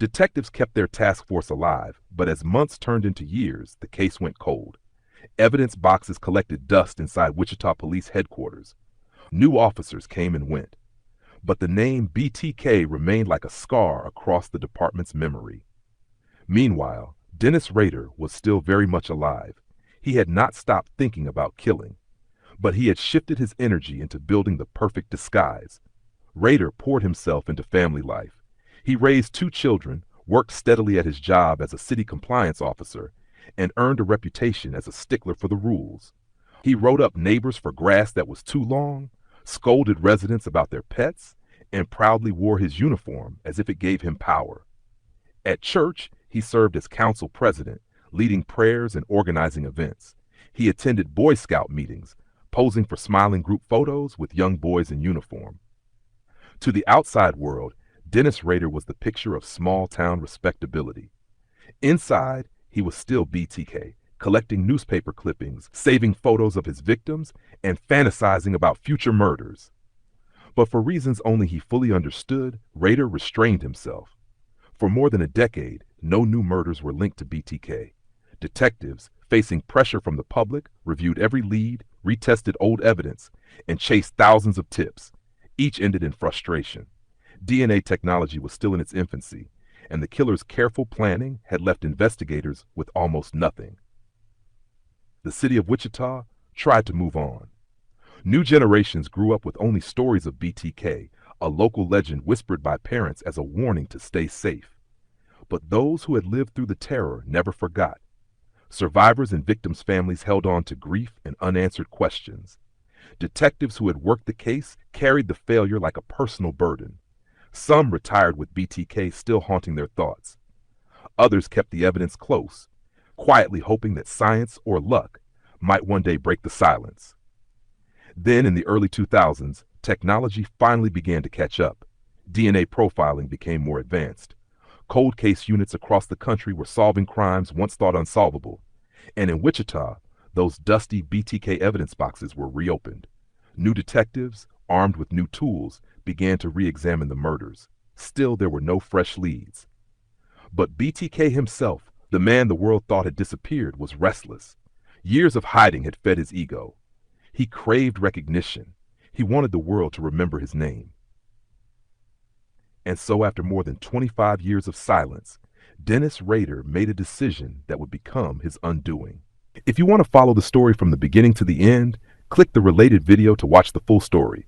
Detectives kept their task force alive, but as months turned into years, the case went cold. Evidence boxes collected dust inside Wichita Police Headquarters. New officers came and went, but the name BTK remained like a scar across the department's memory. Meanwhile, Dennis Rader was still very much alive. He had not stopped thinking about killing, but he had shifted his energy into building the perfect disguise. Rader poured himself into family life. He raised 2 children, worked steadily at his job as a city compliance officer, and earned a reputation as a stickler for the rules. He wrote up neighbors for grass that was too long, scolded residents about their pets, and proudly wore his uniform as if it gave him power. At church, he served as council president, leading prayers and organizing events. He attended Boy Scout meetings, posing for smiling group photos with young boys in uniform. To the outside world, Dennis Rader was the picture of small-town respectability. Inside, he was still BTK, collecting newspaper clippings, saving photos of his victims, and fantasizing about future murders. But for reasons only he fully understood, Rader restrained himself. For more than a decade, no new murders were linked to BTK. Detectives, facing pressure from the public, reviewed every lead, retested old evidence, and chased thousands of tips. Each ended in frustration. DNA technology was still in its infancy, and the killer's careful planning had left investigators with almost nothing. The city of Wichita tried to move on. New generations grew up with only stories of BTK, a local legend whispered by parents as a warning to stay safe. But those who had lived through the terror never forgot. Survivors and victims' families held on to grief and unanswered questions. Detectives who had worked the case carried the failure like a personal burden. Some retired with BTK still haunting their thoughts. Others kept the evidence close, quietly hoping that science or luck might one day break the silence. Then, in the early 2000s, technology finally began to catch up. DNA profiling became more advanced. Cold case units across the country were solving crimes once thought unsolvable. And in Wichita, those dusty BTK evidence boxes were reopened. New detectives, armed with new tools, began to re-examine the murders. Still, there were no fresh leads. But BTK himself, the man the world thought had disappeared, was restless. Years of hiding had fed his ego. He craved recognition. He wanted the world to remember his name. And so, after more than 25 years of silence, Dennis Rader made a decision that would become his undoing. If you want to follow the story from the beginning to the end, click the related video to watch the full story.